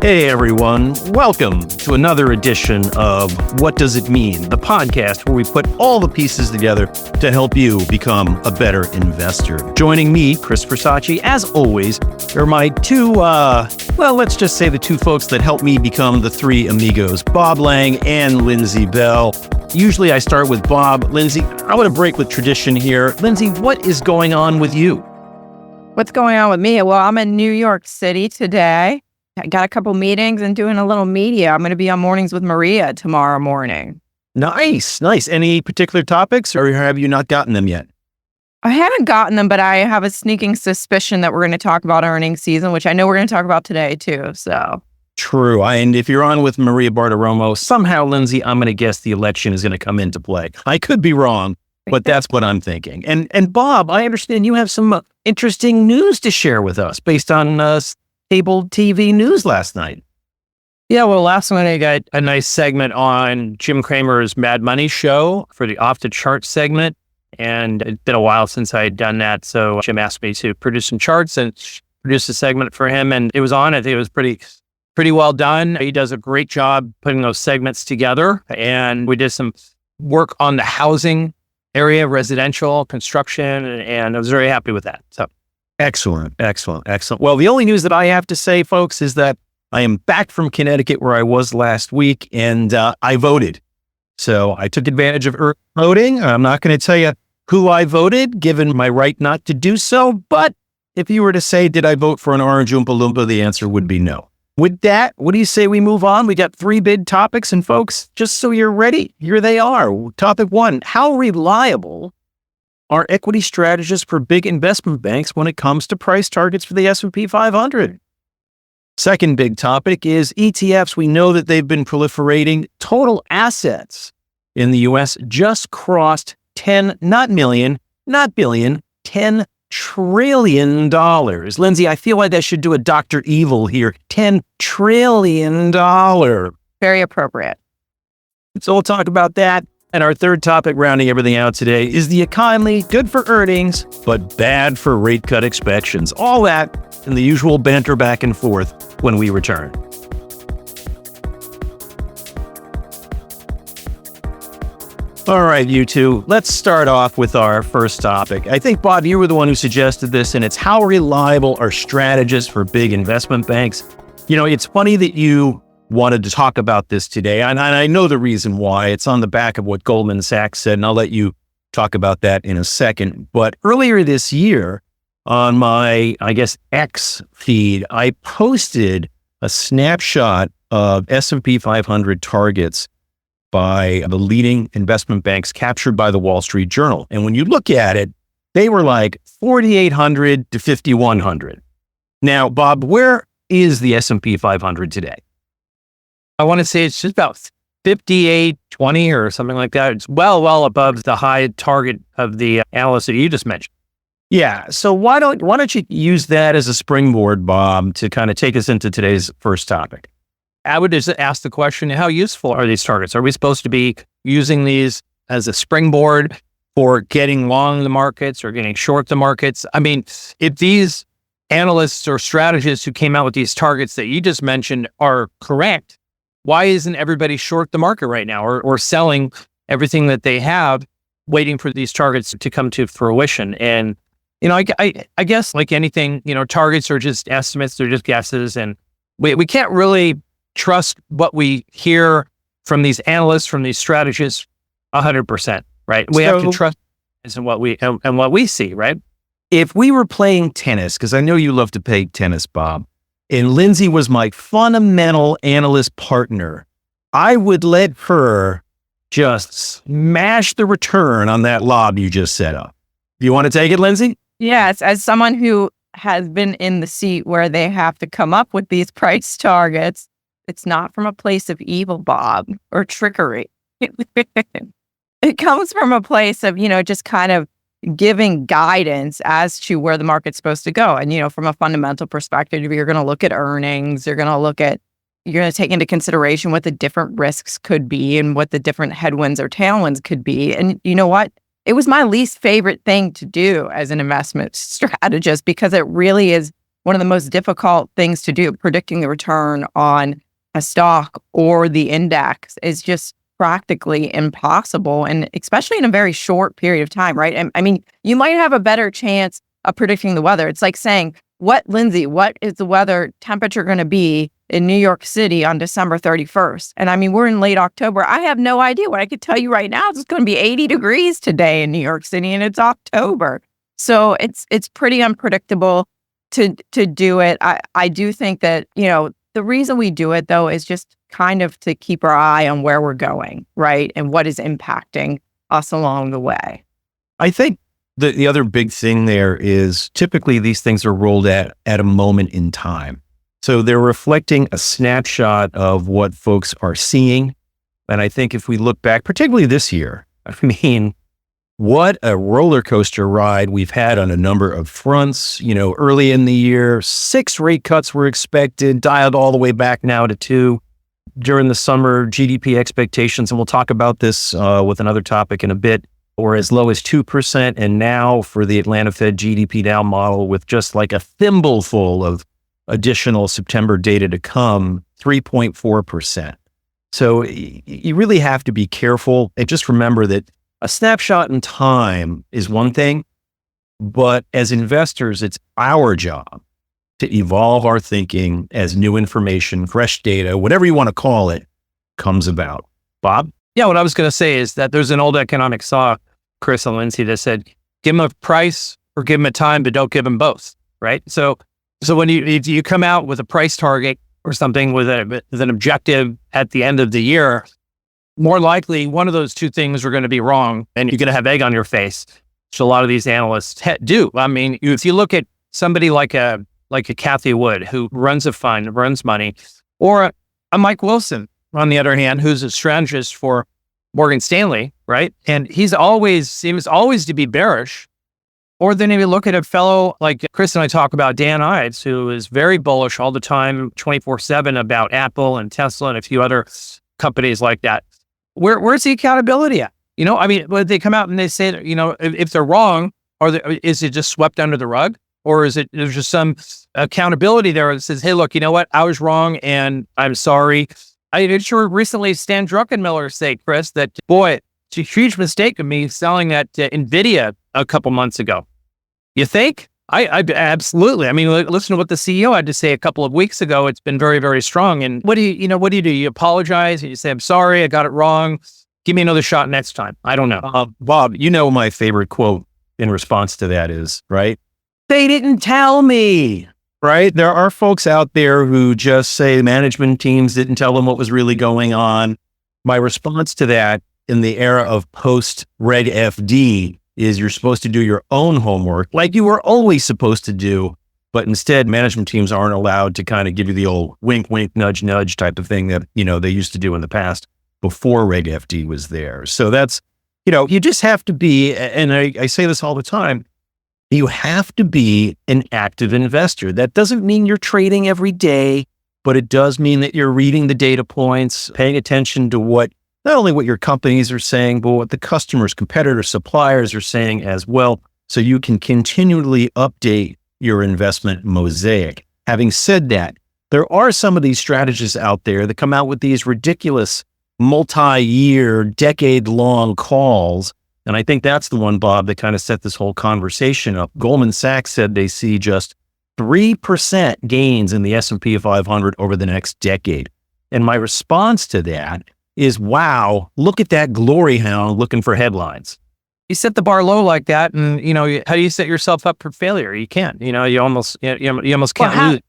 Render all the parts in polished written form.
Hey everyone, welcome to another edition of What Does It Mean? The podcast where we put all the pieces together to help you become a better investor. Joining me, Chris Versace, as always, are my two, let's just say the two folks that helped me become the three amigos, Bob Lang and Lindsey Bell. Usually I start with Bob. Lindsey, I want to break with tradition here. Lindsey, what is going on with you? What's going on with me? Well, I'm in New York City today. I got a couple meetings and doing a little media. I'm going to be on Mornings with Maria tomorrow morning. Nice. Any particular topics, or have you not gotten them yet? I haven't gotten them, but I have a sneaking suspicion that we're going to talk about earnings season, which I know we're going to talk about today too. So true. And if you're on with Maria Bartiromo, somehow, Lindsey, I'm going to guess the election is going to come into play. I could be wrong, but that's what I'm thinking. And Bob, I understand you have some interesting news to share with us based on cable TV news last night. Yeah, well, last night I got a nice segment on Jim Cramer's Mad Money show for the Off the Chart segment. And it's been a while since I had done that. So Jim asked me to produce some charts and produce a segment for him. And it was on. I think it was pretty well done. He does a great job putting those segments together. And we did some work on the housing area, residential construction, and I was very happy with that. So Excellent. Well, the only news that I have to say, folks, is that I am back from Connecticut where I was last week, and I voted. So I took advantage of early voting. I'm not going to tell you who I voted, given my right not to do so. But if you were to say, did I vote for an orange Oompa Loompa, the answer would be no. With that, what do you say we move on? We got three big topics, and folks, just so you're ready, here they are. Topic one, how reliable are equity strategists for big investment banks when it comes to price targets for the S&P 500? Second big topic is ETFs. We know that they've been proliferating. Total assets in the U.S. just crossed 10, not million, not billion, $10 trillion. Lindsey, I feel like I should do a Dr. Evil here. $10 trillion. very appropriate. So we'll talk about that. And our third topic, rounding everything out today, is the economy, good for earnings, but bad for rate cut expectations. All that in the usual banter back and forth when we return. All right, you two, let's start off with our first topic. I think, Bob, you were the one who suggested this, and it's how reliable are strategists for big investment banks? You know, it's funny that you wanted to talk about this today, and I know the reason why. It's on the back of what Goldman Sachs said, and I'll let you talk about that in a second. But earlier this year, on my, X feed, I posted a snapshot of S&P 500 targets by the leading investment banks captured by the Wall Street Journal. And when you look at it, they were like 4,800 to 5,100. Now, Bob, where is the S&P 500 today? I want to say it's just about 5820 or something like that. It's well above the high target of the analyst that you just mentioned. Yeah. So why don't you use that as a springboard, Bob, to kind of take us into today's first topic? I would just ask the question, how useful are these targets? Are we supposed to be using these as a springboard for getting long the markets or getting short the markets? I mean, if these analysts or strategists who came out with these targets that you just mentioned are correct, why isn't everybody short the market right now or selling everything that they have, waiting for these targets to come to fruition? And, you know, I guess like anything, you know, targets are just estimates, they're just guesses. And we can't really trust what we hear from these analysts, from these strategists 100%, right? We have to trust in what we see, right? If we were playing tennis, because I know you love to play tennis, Bob, and Lindsey was my fundamental analyst partner, I would let her just smash the return on that lob you just set up. You want to take it, Lindsey? Yes, as someone who has been in the seat where they have to come up with these price targets, it's not from a place of evil, Bob, or trickery. It comes from a place of, you know, just kind of giving guidance as to where the market's supposed to go. And, you know, from a fundamental perspective, you're going to look at earnings, you're going to take into consideration what the different risks could be and what the different headwinds or tailwinds could be. And you know what? It was my least favorite thing to do as an investment strategist because it really is one of the most difficult things to do. Predicting the return on a stock or the index is just practically impossible, and especially in a very short period of time, right? And I mean, you might have a better chance of predicting the weather. It's like saying, Lindsay, what is the weather temperature going to be in New York City on December 31st? And I mean, we're in late October. I have no idea. What I could tell you right now is it's going to be 80 degrees today in New York City, and it's October. So it's pretty unpredictable to do it. I do think that, the reason we do it, though, is just kind of to keep our eye on where we're going, right? And what is impacting us along the way. I think the other big thing there is typically these things are rolled at a moment in time. So they're reflecting a snapshot of what folks are seeing. And I think if we look back, particularly this year, I mean, what a roller coaster ride we've had on a number of fronts. Early in the year, 6 rate cuts were expected, dialed all the way back now to 2. During the summer, GDP expectations, and we'll talk about this with another topic in a bit, were as low as 2%. And now for the Atlanta Fed GDP Now model, with just like a thimbleful of additional September data to come, 3.4%. So you really have to be careful and just remember that a snapshot in time is one thing, but as investors, it's our job to evolve our thinking as new information, fresh data, whatever you want to call it, comes about. Bob? Yeah, what I was going to say is that there's an old economic saw, Chris and Lindsay, that said, give them a price or give them a time, but don't give them both, right? So when you come out with a price target or something with an objective at the end of the year, more likely one of those two things are going to be wrong, and you're going to have egg on your face, which a lot of these analysts do. I mean, if you look at somebody like a Kathy Wood, who runs a fund, runs money, or a Mike Wilson, on the other hand, who's a strategist for Morgan Stanley, right? And he seems always to be bearish. Or then if you look at a fellow like Chris and I talk about, Dan Ives, who is very bullish all the time, 24/7 about Apple and Tesla and a few other companies like that. Where's the accountability at? When they come out and they say that, if they're wrong, is it just swept under the rug? Or is there's just some accountability there that says, hey, look, you know what? I was wrong and I'm sorry. I sure recently Stan Druckenmiller said, Chris, that, boy, it's a huge mistake of me selling that NVIDIA a couple months ago. You think? I absolutely. I mean, listen to what the CEO had to say a couple of weeks ago. It's been very, very strong. And what do you do? You apologize and you say, I'm sorry, I got it wrong. Give me another shot next time. I don't know. Bob, my favorite quote in response to that is, right? They didn't tell me, right? There are folks out there who just say management teams didn't tell them what was really going on. My response to that in the era of post-Reg FD is you're supposed to do your own homework like you were always supposed to do, but instead management teams aren't allowed to kind of give you the old wink, wink, nudge, nudge type of thing that, they used to do in the past before Reg FD was there. So that's, you just have to be, and I say this all the time, you have to be an active investor. That doesn't mean you're trading every day, but it does mean that you're reading the data points, paying attention to not only what your companies are saying, but what the customers, competitors, suppliers are saying as well, so you can continually update your investment mosaic. Having said that, there are some of these strategists out there that come out with these ridiculous multi-year, decade-long calls, and I think that's the one, Bob, that kind of set this whole conversation up. Goldman Sachs said they see just 3% gains in the S&P 500 over the next decade. And my response to that is, wow, look at that glory hound looking for headlines. You set the bar low like that, and how do you set yourself up for failure? You can't. You almost can't lose.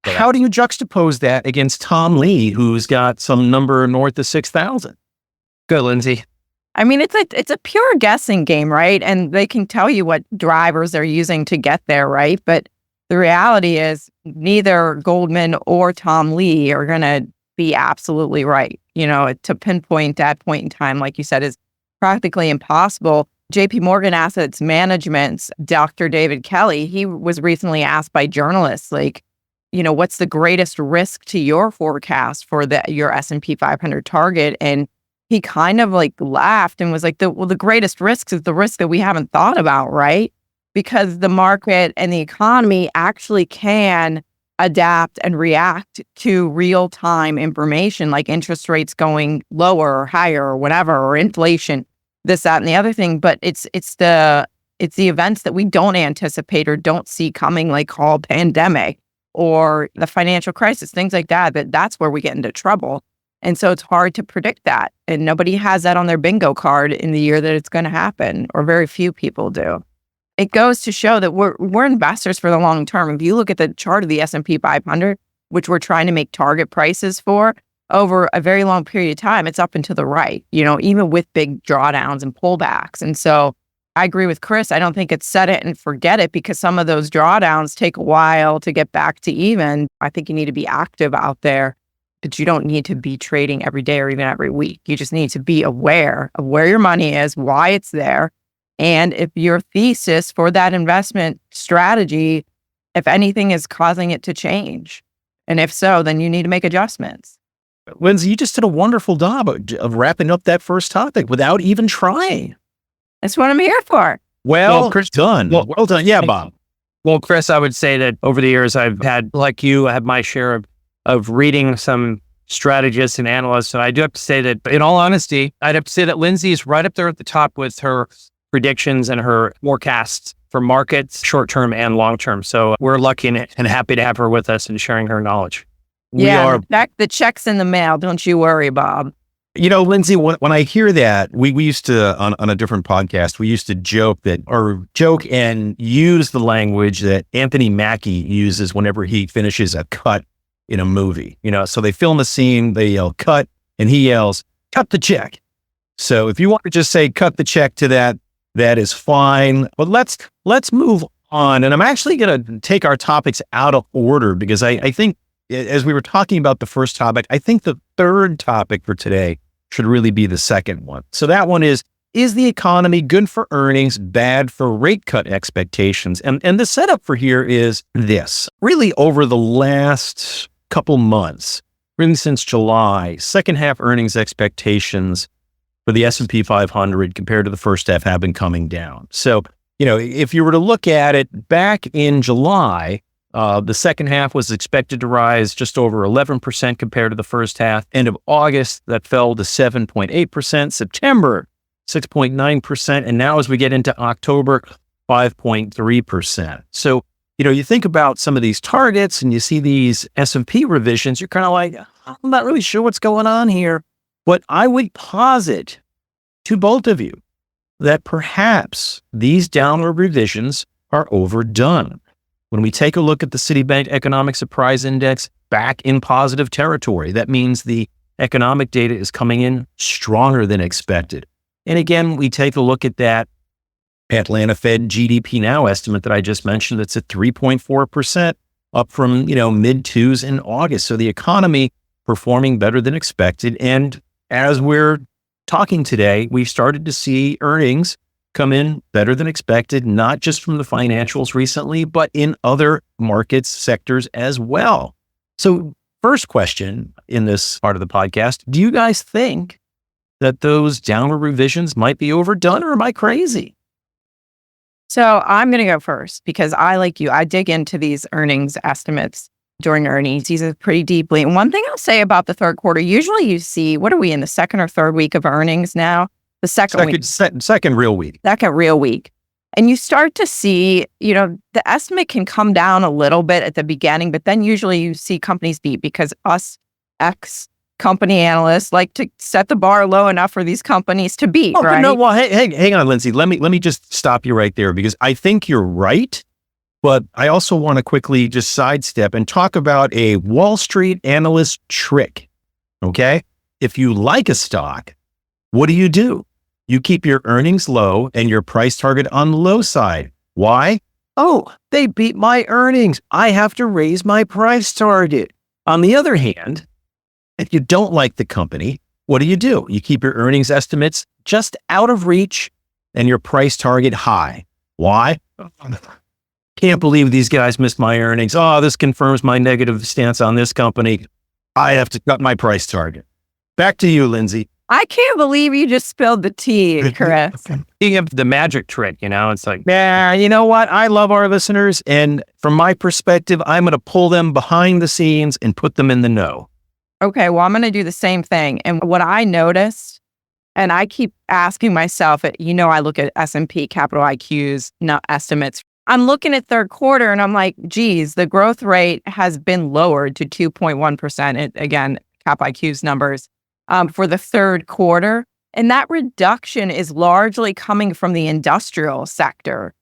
How do you juxtapose that against Tom Lee, who's got some number north of 6,000? Good, Lindsay. I mean, it's a pure guessing game, right? And they can tell you what drivers they're using to get there, right? But the reality is neither Goldman or Tom Lee are going to be absolutely right. To pinpoint that point in time, like you said, is practically impossible. JP Morgan Assets Management's Dr. David Kelly, he was recently asked by journalists, what's the greatest risk to your forecast for your S&P 500 target? And he kind of laughed and was like, the greatest risk is the risk that we haven't thought about, right? because the market and the economy actually can adapt and react to real-time information like interest rates going lower or higher or whatever, or inflation, this, that, and the other thing. But it's the events that we don't anticipate or don't see coming, like called pandemic or the financial crisis, things like that, that's where we get into trouble. And so it's hard to predict that. And nobody has that on their bingo card in the year that it's going to happen, or very few people do. It goes to show that we're investors for the long term. If you look at the chart of the S&P 500, which we're trying to make target prices for, over a very long period of time, it's up and to the right, even with big drawdowns and pullbacks. And so I agree with Chris. I don't think it's set it and forget it, because some of those drawdowns take a while to get back to even. I think you need to be active out there, but you don't need to be trading every day or even every week. You just need to be aware of where your money is, why it's there, and if your thesis for that investment strategy, if anything is causing it to change. And if so, then you need to make adjustments. Lindsey, you just did a wonderful job of wrapping up that first topic without even trying. That's what I'm here for. Well done. Well done. Yeah, Bob. Well, Chris, I would say that over the years, I've had, like you, I have my share of reading some strategists and analysts. And I do have to say that, in all honesty, I'd have to say that Lindsey is right up there at the top with her predictions and her forecasts for markets, short-term and long-term. So we're lucky and happy to have her with us and sharing her knowledge. The check's in the mail. Don't you worry, Bob. Lindsey, when I hear that, we used to, on a different podcast, we used to joke and use the language that Anthony Mackie uses whenever he finishes a cut in a movie. So they film a scene, they yell cut, and he yells, cut the check. So if you want to just say cut the check to that is fine. But let's move on. And I'm actually going to take our topics out of order, because I think, as we were talking about the first topic, I think the third topic for today should really be the second one. So that one is the economy good for earnings, bad for rate cut expectations? And the setup for here is this. Really, over the last couple months, really since July, second half earnings expectations for the S&P 500 compared to the first half have been coming down. So, if you were to look at it back in July, the second half was expected to rise just over 11% compared to the first half. End of August, that fell to 7.8%. September, 6.9%. And now as we get into October, 5.3%. So, you think about some of these targets and you see these S&P revisions, you're kind of like, I'm not really sure what's going on here. But I would posit to both of you that perhaps these downward revisions are overdone. When we take a look at the Citibank Economic Surprise Index, back in positive territory, that means the economic data is coming in stronger than expected. And again, we take a look at that Atlanta Fed GDP Now estimate that I just mentioned, that's at 3.4%, up from, mid twos in August. So the economy performing better than expected. And as we're talking today, we've started to see earnings come in better than expected, not just from the financials recently, but in other markets, sectors as well. So first question in this part of the podcast, do you guys think that those downward revisions might be overdone, or am I crazy? So I'm going to go first, because I dig into these earnings estimates during earnings season pretty deeply. And one thing I'll say about the third quarter, usually you see, what are we in the second or third week of earnings now? The second week. Second real week. Second real week. And you start to see, the estimate can come down a little bit at the beginning, but then usually you see companies beat, because us ex-company analysts like to set the bar low enough for these companies to beat, right? No, well, hey, hang on, Lindsey. Let me just stop you right there, because I think you're right. But I also want to quickly just sidestep and talk about a Wall Street analyst trick, okay? If you like a stock, what do? You keep your earnings low and your price target on the low side. Why? Oh, they beat my earnings. I have to raise my price target. On the other hand, if you don't like the company, what do? You keep your earnings estimates just out of reach and your price target high. Why? Can't believe these guys missed my earnings. Oh, this confirms my negative stance on this company. I have to cut my price target. Back to you, Lindsey. I can't believe you just spilled the tea, Chris. Speaking of the magic trick, it's like, Yeah, you know what? I love our listeners. And from my perspective, I'm going to pull them behind the scenes and put them in the know. Okay, well, I'm going to do the same thing. And what I noticed, and I keep asking myself, I look at S&P Capital IQ's estimates. I'm looking at third quarter and I'm like, geez, the growth rate has been lowered to 2.1%. Again, Cap IQ's numbers for the third quarter. And that reduction is largely coming from the industrial sector,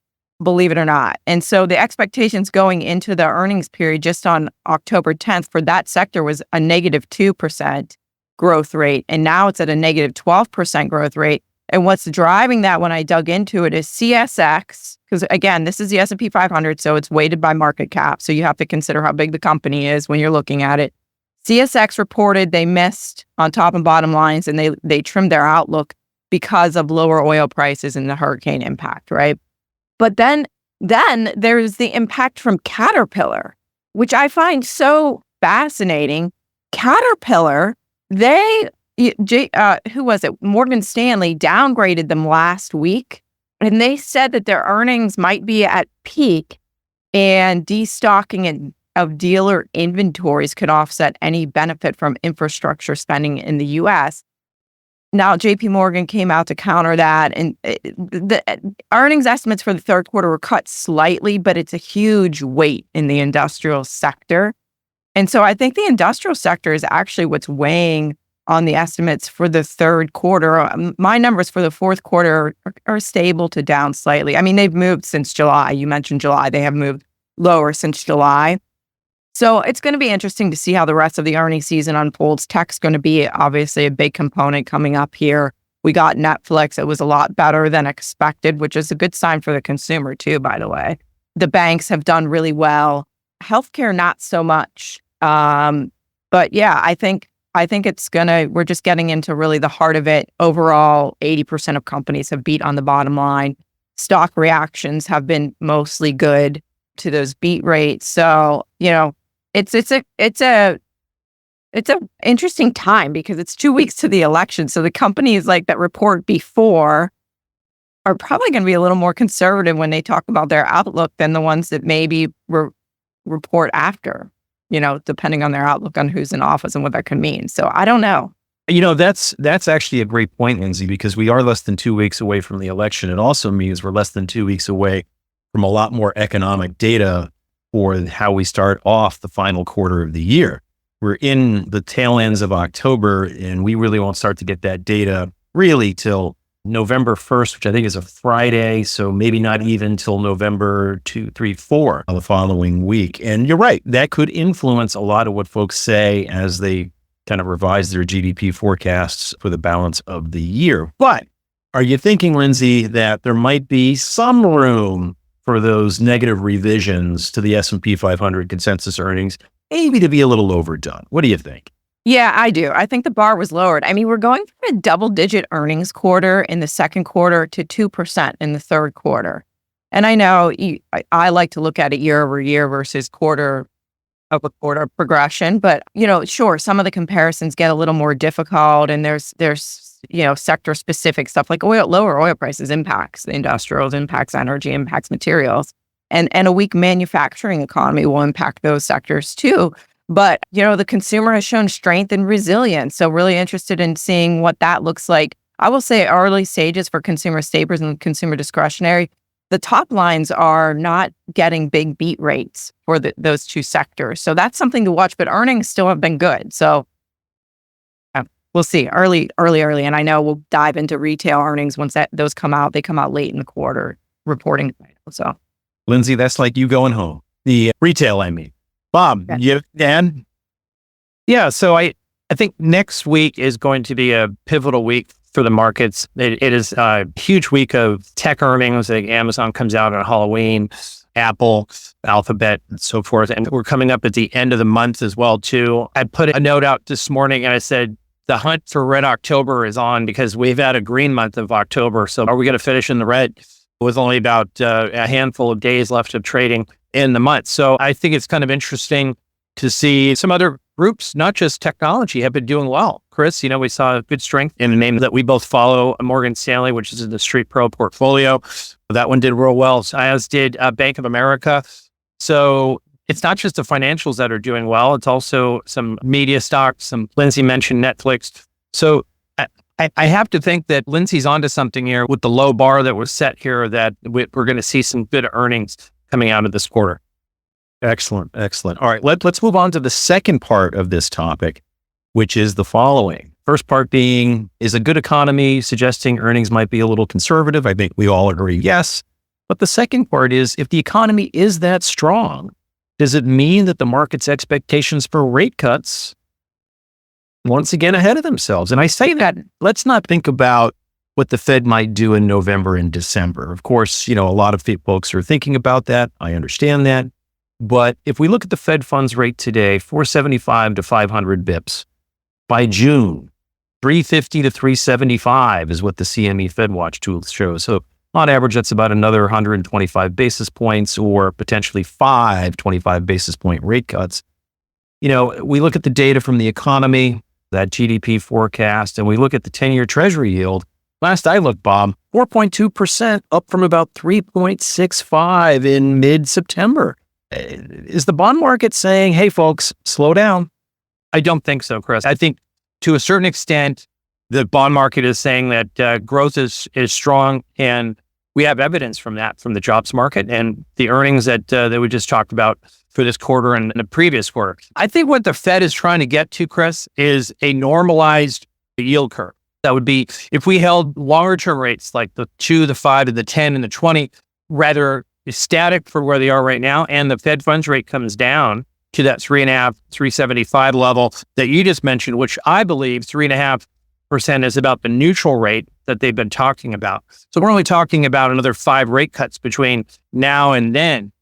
believe it or not. And so the expectations going into the earnings period just on October 10th for that sector was a negative 2% growth rate. And now it's at a negative 12% growth rate. And what's driving that when I dug into it is CSX, because again, this is the S&P 500, so it's weighted by market cap. So you have to consider how big the company is when you're looking at it. CSX reported they missed on top and bottom lines, and they trimmed their outlook because of lower oil prices and the hurricane impact, right? But then there's the impact from Caterpillar, which I find so fascinating. Caterpillar, who was it? Morgan Stanley downgraded them last week, and they said that their earnings might be at peak and destocking of dealer inventories could offset any benefit from infrastructure spending in the U.S. Now, JP Morgan came out to counter that, and the earnings estimates for the third quarter were cut slightly, but it's a huge weight in the industrial sector. And so I think the industrial sector is actually what's weighing on the estimates for the third quarter. My numbers for the fourth quarter are stable to down slightly. I mean, they've moved since July. You mentioned July. They have moved lower since July. So it's going to be interesting to see how the rest of the earnings season unfolds. Tech's going to be obviously a big component coming up here. We got Netflix. It was a lot better than expected, which is a good sign for the consumer too, by the way. The banks have done really well. Healthcare, not so much. But yeah, I think we're just getting into really the heart of it. Overall, 80% of companies have beat on the bottom line. Stock reactions have been mostly good to those beat rates. So, it's a interesting time because it's 2 weeks to the election. So the companies that report before are probably going to be a little more conservative when they talk about their outlook than the ones that maybe report after, depending on their outlook on who's in office and what that could mean. So I don't know. That's actually a great point, Lindsey, because we are less than 2 weeks away from the election. It also means we're less than 2 weeks away from a lot more economic data for how we start off the final quarter of the year. We're in the tail ends of October, and we really won't start to get that data really till November 1st, which I think is a Friday. So maybe not even till November 2, 3, 4 of the following week. And you're right, that could influence a lot of what folks say as they kind of revise their GDP forecasts for the balance of the year. But are you thinking, Lindsey, that there might be some room for those negative revisions to the S&P 500 consensus earnings, maybe to be a little overdone? What do you think? Yeah, I do. I think the bar was lowered. I mean, we're going from a double-digit earnings quarter in the second quarter to 2% in the third quarter. And I know I like to look at it year over year versus quarter-over-quarter progression. But, sure, some of the comparisons get a little more difficult, and there's sector-specific stuff like lower oil prices impacts the industrials, impacts energy, impacts materials. And a weak manufacturing economy will impact those sectors too. But, the consumer has shown strength and resilience. So really interested in seeing what that looks like. I will say early stages for consumer staples and consumer discretionary, the top lines are not getting big beat rates for those two sectors. So that's something to watch, but earnings still have been good. So we'll see early. And I know we'll dive into retail earnings once those come out. They come out late in the quarter reporting. So, Lindsey, that's like you going home. The retail, I mean. Bob, Dan? Yeah, so I think next week is going to be a pivotal week for the markets. It is a huge week of tech earnings. Like Amazon comes out on Halloween, Apple, Alphabet, and so forth. And we're coming up at the end of the month as well, too. I put a note out this morning and I said, the hunt for red October is on because we've had a green month of October. So are we going to finish in the red with only about a handful of days left of trading in the month? So I think it's kind of interesting to see some other groups, not just technology, have been doing well. Chris, we saw good strength in a name that we both follow, Morgan Stanley, which is in the Street Pro portfolio. That one did real well, as did Bank of America. So it's not just the financials that are doing well. It's also some media stocks, some Lindsey mentioned Netflix. So I have to think that Lindsey's onto something here with the low bar that was set here, that we're going to see some good earnings coming out of this quarter. Excellent. All right, let's move on to the second part of this topic, which is the following. First part being, is a good economy suggesting earnings might be a little conservative? I think we all agree, yes. But the second part is, if the economy is that strong, does it mean that the market's expectations for rate cuts once again ahead of themselves? And I say that, let's not think about what the Fed might do in November and December. Of course, a lot of folks are thinking about that. I understand that. But if we look at the Fed funds rate today, 475 to 500 bips. By June, 350 to 375 is what the CME FedWatch tool shows. So on average, that's about another 125 basis points, or potentially 25 basis point rate cuts. We look at the data from the economy, that GDP forecast, and we look at the 10-year Treasury yield. Last I looked, Bob, 4.2%, up from about 3.65 in mid-September. Is the bond market saying, hey, folks, slow down? I don't think so, Chris. I think to a certain extent, the bond market is saying that growth is strong, and we have evidence from that, from the jobs market and the earnings that we just talked about for this quarter and the previous quarter. I think what the Fed is trying to get to, Chris, is a normalized yield curve. That would be if we held longer term rates like the 2, the 5, and the 10, and the 20, rather static for where they are right now, and the Fed funds rate comes down to that 3.5, 375 level that you just mentioned, which I believe 3.5% is about the neutral rate that they've been talking about. So we're only talking about another 5 rate cuts between now and then.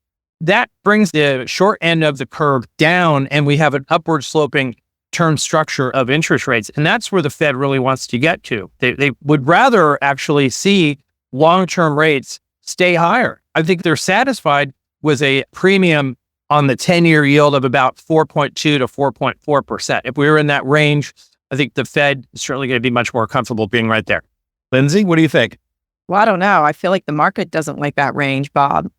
That brings the short end of the curve down, and we have an upward sloping term structure of interest rates. And that's where the Fed really wants to get to. They would rather actually see long-term rates stay higher. I think they're satisfied with a premium on the 10-year yield of about 4.2 to 4.4%. If we were in that range, I think the Fed is certainly going to be much more comfortable being right there. Lindsey, what do you think? Well, I don't know. I feel like the market doesn't like that range, Bob.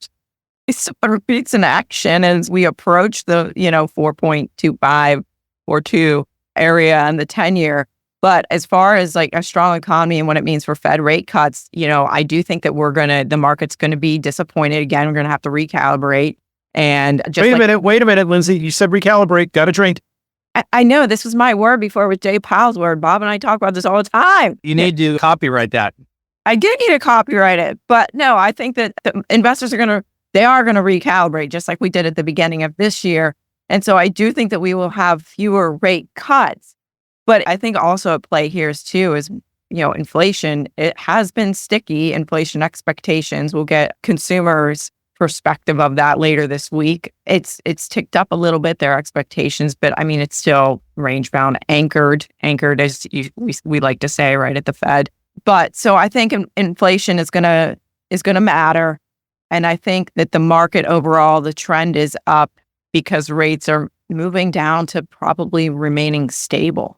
It's an action as we approach the, 4.25 or 2 area and the 10-year. But as far as like a strong economy and what it means for Fed rate cuts, I do think that the market's going to be disappointed. Again, we're going to have to recalibrate. And just wait a minute, Lindsey. You said recalibrate. Got a drink. I know this was my word before it was Jay Powell's word. Bob and I talk about this all the time. You need to copyright that. I do need to copyright it. But no, I think that the investors are going to recalibrate just like we did at the beginning of this year. And so I do think that we will have fewer rate cuts. But I think also at play here is inflation. It has been sticky. Inflation expectations. We'll get consumers' perspective of that later this week. It's ticked up a little bit, their expectations, but I mean, it's still range bound, anchored as we like to say, right, at the Fed. But so I think inflation is gonna matter. And I think that the market overall, the trend is up because rates are moving down to probably remaining stable.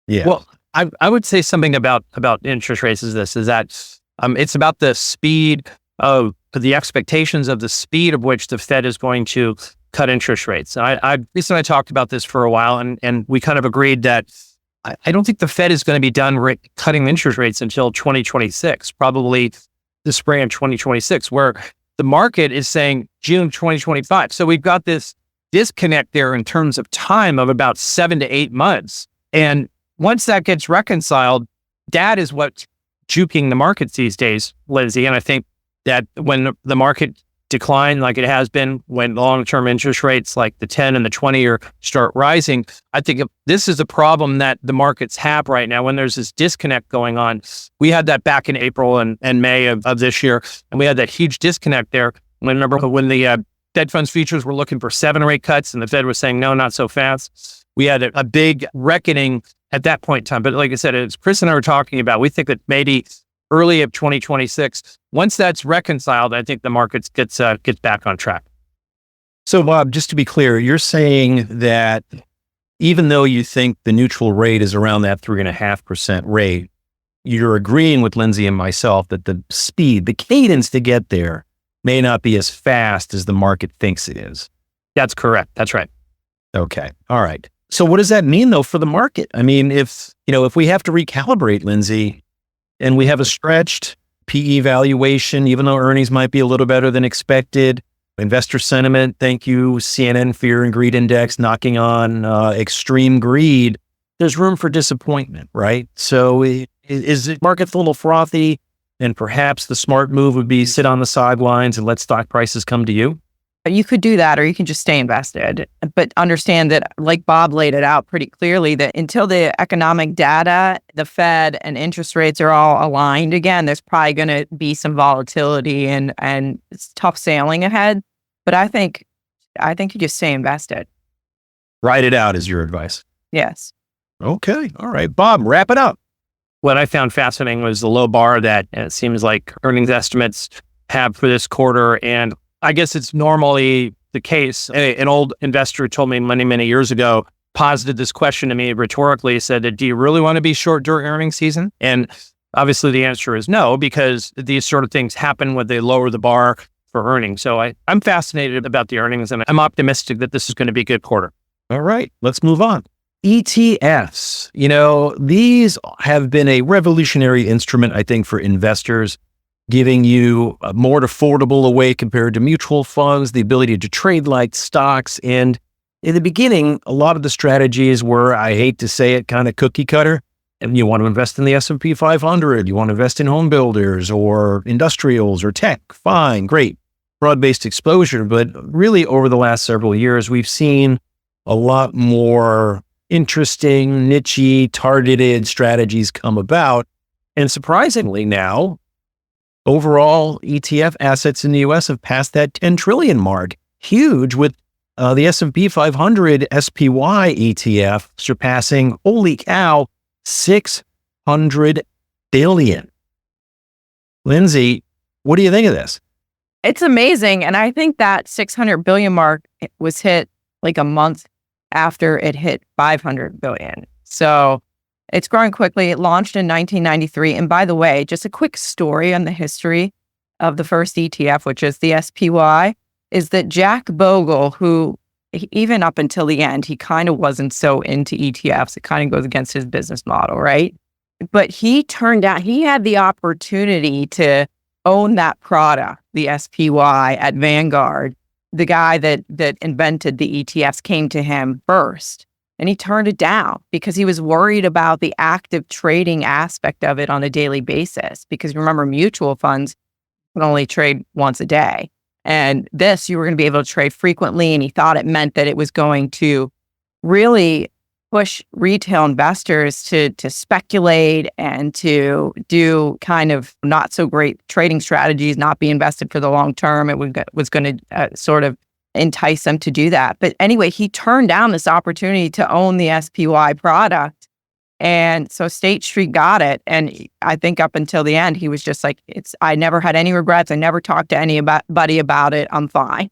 Yeah. Well, I would say something about interest rates is that it's about the speed of the expectations of the speed of which the Fed is going to cut interest rates. I recently talked about this for a while, and we kind of agreed that I don't think the Fed is going to be done cutting interest rates until 2026, probably the spring of 2026, where the market is saying June 2025. So we've got this disconnect there in terms of time of about 7 to 8 months. And once that gets reconciled, that is what's juking the markets these days, Lindsey. And I think that when the market decline like it has been, when long-term interest rates like the 10 and the 20-year start rising, I think this is a problem that the markets have right now when there's this disconnect going on. We had that back in April and May of this year, and we had that huge disconnect there. Remember when the Fed funds futures were looking for 7 rate cuts and the Fed was saying, no, not so fast. We had a big reckoning at that point in time. But like I said, as Chris and I were talking about, we think that maybe early of 2026, once that's reconciled, I think the markets gets back on track. So Bob, just to be clear, you're saying that even though you think the neutral rate is around that 3.5% rate, you're agreeing with Lindsey and myself that the speed, the cadence to get there may not be as fast as the market thinks it is. That's correct. That's right. Okay. All right. So what does that mean though for the market? I mean, if we have to recalibrate, Lindsey, and we have a stretched PE valuation, even though earnings might be a little better than expected, investor sentiment, thank you, CNN Fear and Greed Index knocking on extreme greed, there's room for disappointment, right? So is the market a little frothy, and perhaps the smart move would be sit on the sidelines and let stock prices come to you? You could do that, or you can just stay invested. But understand that, like Bob laid it out pretty clearly, that until the economic data, the Fed and interest rates are all aligned again, there's probably going to be some volatility and it's tough sailing ahead. But I think you just stay invested. Ride it out is your advice. Yes. Okay. All right. Bob, wrap it up. What I found fascinating was the low bar that it seems like earnings estimates have for this quarter. And I guess it's normally the case. An old investor told me many, many years ago, posited this question to me rhetorically, said, do you really want to be short during earnings season? And obviously the answer is no, because these sort of things happen when they lower the bar for earnings. So I'm fascinated about the earnings, and I'm optimistic that this is going to be a good quarter. All right, let's move on. ETFs, these have been a revolutionary instrument, I think, for investors, giving you a more affordable way compared to mutual funds, the ability to trade like stocks. And in the beginning, a lot of the strategies were, I hate to say it, kind of cookie cutter. And you want to invest in the S&P 500, you want to invest in home builders or industrials or tech, fine, great, broad-based exposure. But really over the last several years, we've seen a lot more interesting, niche-y, targeted strategies come about. And surprisingly now, overall ETF assets in the US have passed that 10 trillion mark. Huge, with the S&P 500 SPY ETF surpassing, holy cow, 600 billion. Lindsey, what do you think of this? It's amazing. And I think that 600 billion mark was hit like a month after it hit 500 billion. So it's growing quickly. It launched in 1993. And by the way, just a quick story on the history of the first ETF, which is the SPY, is that Jack Bogle, who even up until the end, he kind of wasn't so into ETFs. It kind of goes against his business model, right? But he had the opportunity to own that product, the SPY at Vanguard. The guy that invented the ETFs came to him first, and he turned it down because he was worried about the active trading aspect of it on a daily basis. Because remember, mutual funds can only trade once a day. And this, you were going to be able to trade frequently. And he thought it meant that it was going to really push retail investors to speculate and to do kind of not so great trading strategies, not be invested for the long term. It was going to sort of entice them to do that. But anyway, he turned down this opportunity to own the SPY product. And so State Street got it. And I think up until the end, he was just like, I never had any regrets. I never talked to anybody about it. I'm fine.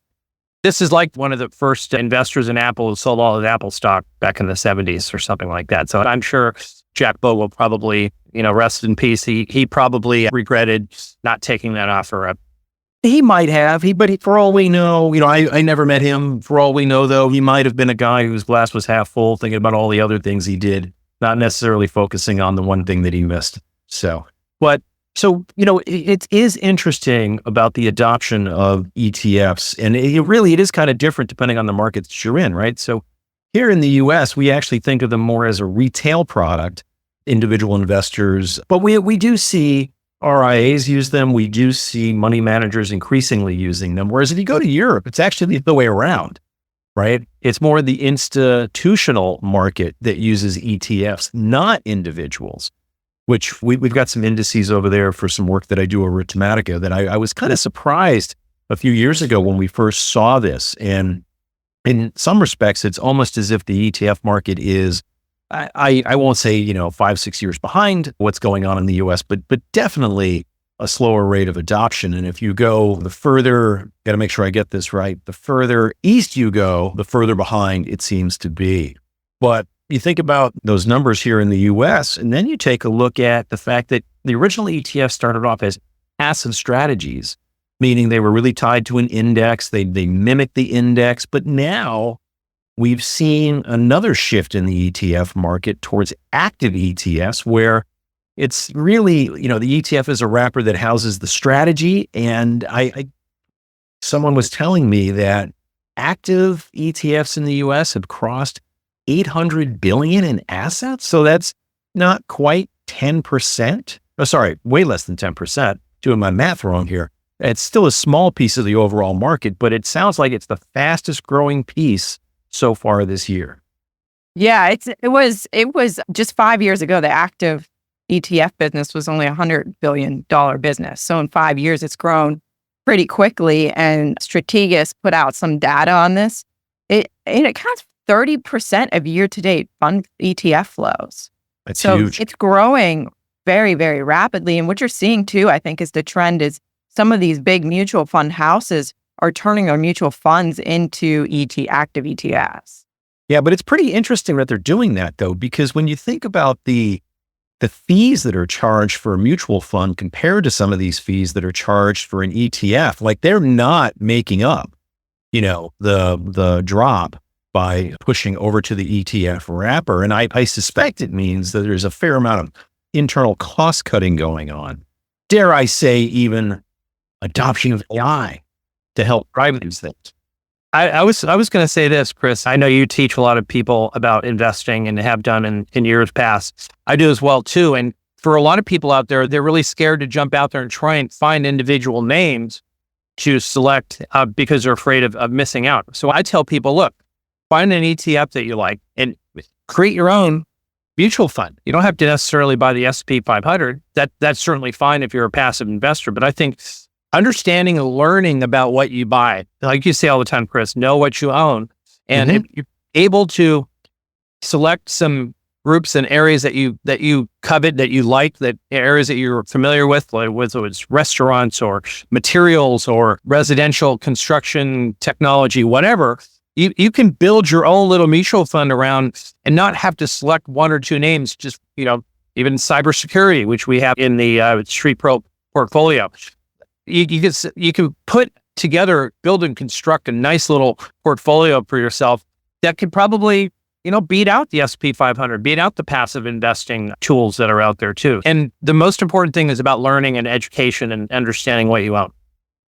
This is like one of the first investors in Apple who sold all of Apple stock back in the 70s or something like that. So I'm sure Jack Bogle probably, rest in peace. He probably regretted not taking that offer up. He might have, but for all we know, I never met him. For all we know, though, he might have been a guy whose glass was half full, thinking about all the other things he did, not necessarily focusing on the one thing that he missed. So it is interesting about the adoption of ETFs, and it is kind of different depending on the market that you're in, right? So here in the US, we actually think of them more as a retail product, individual investors, but we do see RIAs use them. We do see money managers increasingly using them. Whereas if you go to Europe, it's actually the way around, right? It's more the institutional market that uses ETFs, not individuals. Which we've got some indices over there for some work that I do over at Thematica that I was kind of surprised a few years ago when we first saw this. And in some respects, it's almost as if the ETF market is, I won't say, 5-6 years behind what's going on in the US, but definitely a slower rate of adoption. And if you go the further, got to make sure I get this right, the further east you go, the further behind it seems to be. But you think about those numbers here in the US, and then you take a look at the fact that the original ETF started off as passive strategies, meaning they were really tied to an index. They mimicked the index, but now we've seen another shift in the ETF market towards active ETFs, where it's really, the ETF is a wrapper that houses the strategy. And someone was telling me that active ETFs in the US have crossed 800 billion in assets. So that's not quite 10%. Oh, sorry, way less than 10%. Doing my math wrong here. It's still a small piece of the overall market, but it sounds like it's the fastest growing piece so far this year. Yeah, it was just 5 years ago, the active ETF business was only $100 billion business. So in 5 years, it's grown pretty quickly. And Strategas put out some data on this. It accounts for 30% of year-to-date fund ETF flows. That's so huge. It's growing very, very rapidly. And what you're seeing too, I think, is the trend is some of these big mutual fund houses are turning their mutual funds into active ETFs. Yeah, but it's pretty interesting that they're doing that, though, because when you think about the fees that are charged for a mutual fund compared to some of these fees that are charged for an ETF, like they're not making up, the drop by pushing over to the ETF wrapper. And I suspect it means that there's a fair amount of internal cost cutting going on. Dare I say, even adoption of AI to help drive these things. I was going to say this, Chris. I know you teach a lot of people about investing and have done in years past. I do as well too. And for a lot of people out there, they're really scared to jump out there and try and find individual names to select because they're afraid of missing out. So I tell people, look, find an ETF that you like and create your own mutual fund. You don't have to necessarily buy the S&P 500. That's certainly fine if you're a passive investor. But I think understanding and learning about what you buy, like you say all the time, Chris, know what you own. And if you're able to select some groups and areas that you covet, that you like, that areas that you're familiar with, like whether it's restaurants or materials or residential construction technology, whatever, you can build your own little mutual fund around and not have to select one or two names, just, even cybersecurity, which we have in the Street Pro portfolio. You can put together, build and construct a nice little portfolio for yourself that could probably, beat out the S&P 500, beat out the passive investing tools that are out there too. And the most important thing is about learning and education and understanding what you own.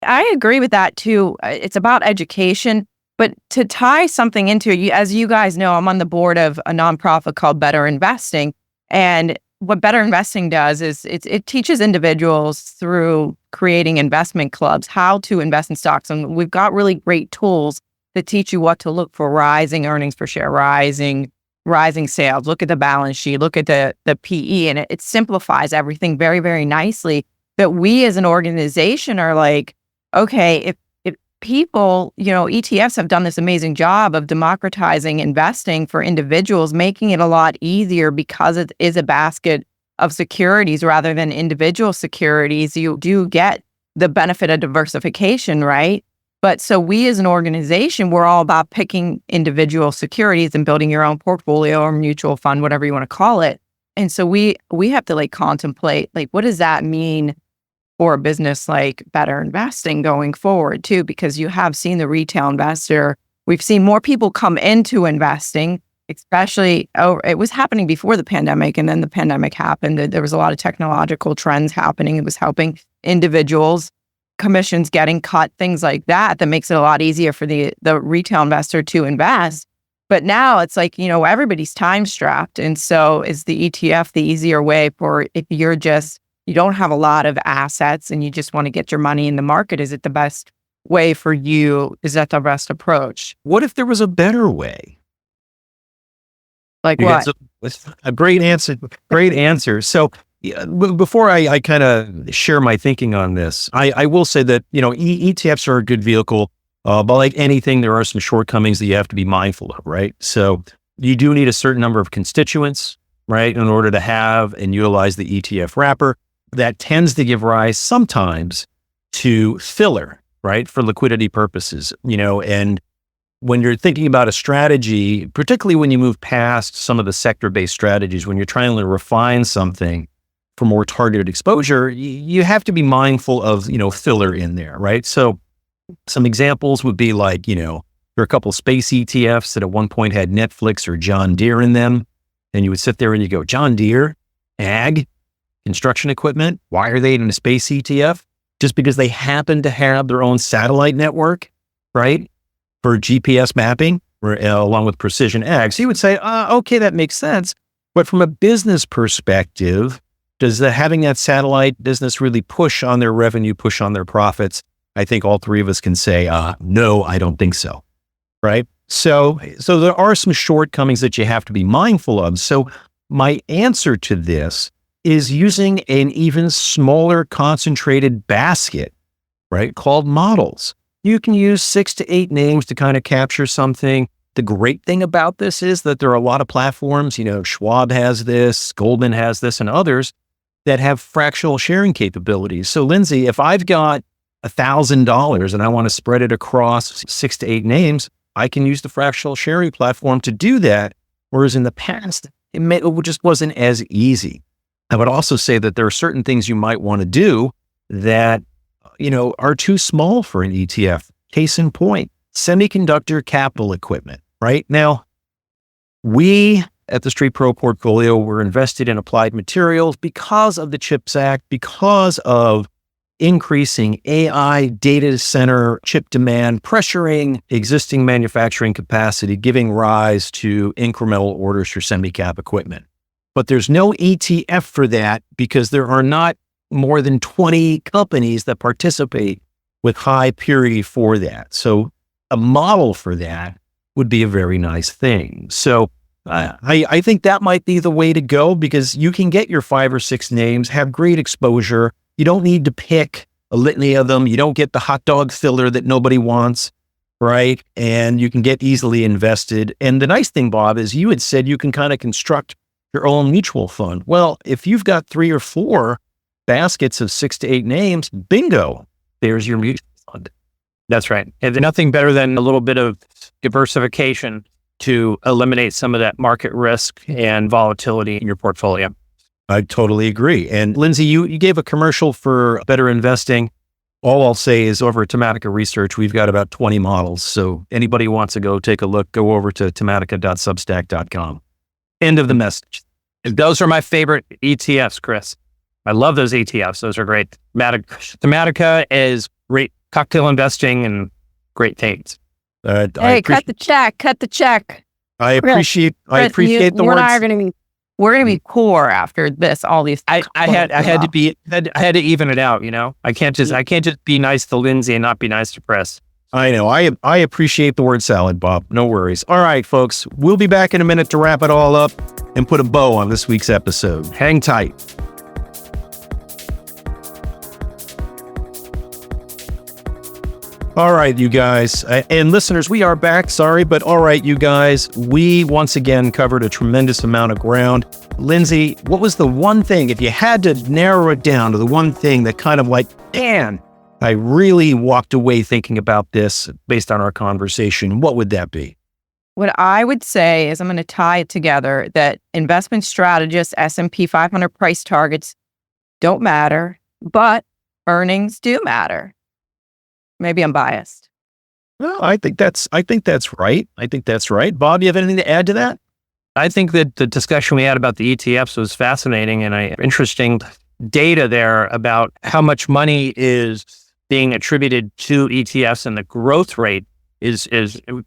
I agree with that too. It's about education, but to tie something into it, as you guys know, I'm on the board of a nonprofit called Better Investing. And what Better Investing does is it teaches individuals through creating investment clubs how to invest in stocks. And we've got really great tools that teach you what to look for: rising earnings per share, rising sales, look at the balance sheet, look at the PE. And it simplifies everything very, very nicely. But we as an organization are like, okay, if people, ETFs have done this amazing job of democratizing investing for individuals, making it a lot easier because it is a basket of securities rather than individual securities. You do get the benefit of diversification, right? But so we as an organization, we're all about picking individual securities and building your own portfolio or mutual fund, whatever you want to call it. And so we have to contemplate, what does that mean for a business like Better Investing going forward too, because you have seen the retail investor. We've seen more people come into investing, especially, it was happening before the pandemic, and then the pandemic happened. There was a lot of technological trends happening. It was helping individuals, commissions getting cut, things like that makes it a lot easier for the retail investor to invest. But now it's everybody's time strapped. And so is the ETF the easier way for if you don't have a lot of assets and you just want to get your money in the market? Is it the best way for you? Is that the best approach? What if there was a better way? Like what? A great answer. Great answer. So before I kind of share my thinking on this, I will say that, ETFs are a good vehicle, but like anything, there are some shortcomings that you have to be mindful of, right? So you do need a certain number of constituents, right, in order to have and utilize the ETF wrapper. That tends to give rise sometimes to filler, right, for liquidity purposes, and when you're thinking about a strategy, particularly when you move past some of the sector-based strategies, when you're trying to refine something for more targeted exposure, you have to be mindful of, filler in there, right? So some examples would be like, there are a couple of space ETFs that at one point had Netflix or John Deere in them. And you would sit there and you go, John Deere, ag, construction equipment, why are they in a space ETF? Just because they happen to have their own satellite network, right? For GPS mapping, or, along with precision ag. So you would say, okay, that makes sense. But from a business perspective, does having that satellite business really push on their revenue, push on their profits? I think all three of us can say, no, I don't think so, right? So there are some shortcomings that you have to be mindful of. So my answer to this is using an even smaller concentrated basket, right, called models. You can use 6 to 8 names to kind of capture something. The great thing about this is that there are a lot of platforms, Schwab has this, Goldman has this, and others that have fractional sharing capabilities. So Lindsey, if I've got $1,000 and I want to spread it across 6 to 8 names, I can use the fractional sharing platform to do that. Whereas in the past, it just wasn't as easy. I would also say that there are certain things you might want to do that, are too small for an ETF. Case in point, semiconductor capital equipment, right? Now, we at the Street Pro portfolio were invested in Applied Materials because of the CHIPS Act, because of increasing AI data center chip demand, pressuring existing manufacturing capacity, giving rise to incremental orders for semi-cap equipment. But there's no ETF for that because there are not more than 20 companies that participate with high purity for that. So a model for that would be a very nice thing. So I think that might be the way to go because you can get your 5 or 6 names, have great exposure. You don't need to pick a litany of them. You don't get the hot dog filler that nobody wants, right? And you can get easily invested. And the nice thing, Bob, is you had said you can kind of construct your own mutual fund. Well, if you've got 3 or 4 baskets of 6 to 8 names, bingo, there's your mutual fund. That's right. And nothing better than a little bit of diversification to eliminate some of that market risk and volatility in your portfolio. I totally agree. And Lindsey, you gave a commercial for better investing. All I'll say is over at Tematica Research, we've got about 20 models. So anybody who wants to go take a look, go over to tematica.substack.com. End of the message. Those are my favorite ETFs, Chris. I love those ETFs. Those are great. Tematica is great cocktail investing and great things. Hey, cut the check. I appreciate the words. We're gonna be poor after this. All these. I had to even it out. I can't just be nice to Lindsey and not be nice to Chris. I know. I appreciate the word salad, Bob. No worries. All right, folks. We'll be back in a minute to wrap it all up and put a bow on this week's episode. Hang tight. All right, you guys. And listeners, we are back. Sorry, but all right, you guys. We once again covered a tremendous amount of ground. Lindsey, what was the one thing, if you had to narrow it down to the one thing that kind of like, man, I really walked away thinking about this based on our conversation, what would that be? What I would say is I'm going to tie it together that investment strategists, S&P 500 price targets don't matter, but earnings do matter. Maybe I'm biased. Well, I think that's right. Bob, you have anything to add to that? I think that the discussion we had about the ETFs was fascinating and interesting data there about how much money is being attributed to ETFs and the growth rate is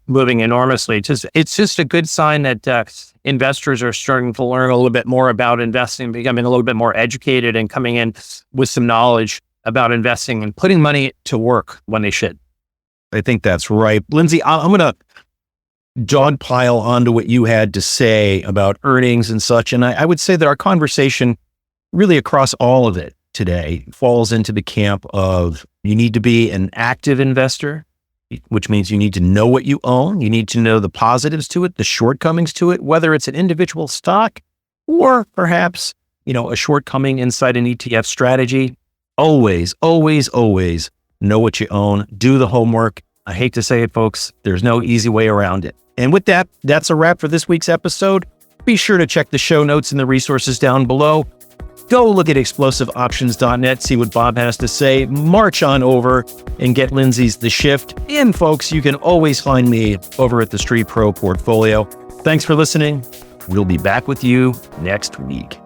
moving enormously. It's just a good sign that investors are starting to learn a little bit more about investing, becoming a little bit more educated and coming in with some knowledge about investing and putting money to work when they should. I think that's right. Lindsey, I'm going to dogpile onto what you had to say about earnings and such. And I would say that our conversation really across all of it today falls into the camp of you need to be an active investor, which means you need to know what you own. You need to know the positives to it, the shortcomings to it, whether it's an individual stock or perhaps, a shortcoming inside an ETF strategy. Always, always, always know what you own, do the homework, I hate to say it, folks, there's no easy way around it. And with that, that's a wrap for this week's episode. Be sure to check the show notes and the resources down below. Go look at explosiveoptions.net, see what Bob has to say, march on over and get Lindsey's The Shift. And folks, you can always find me over at the Street Pro Portfolio. Thanks for listening. We'll be back with you next week.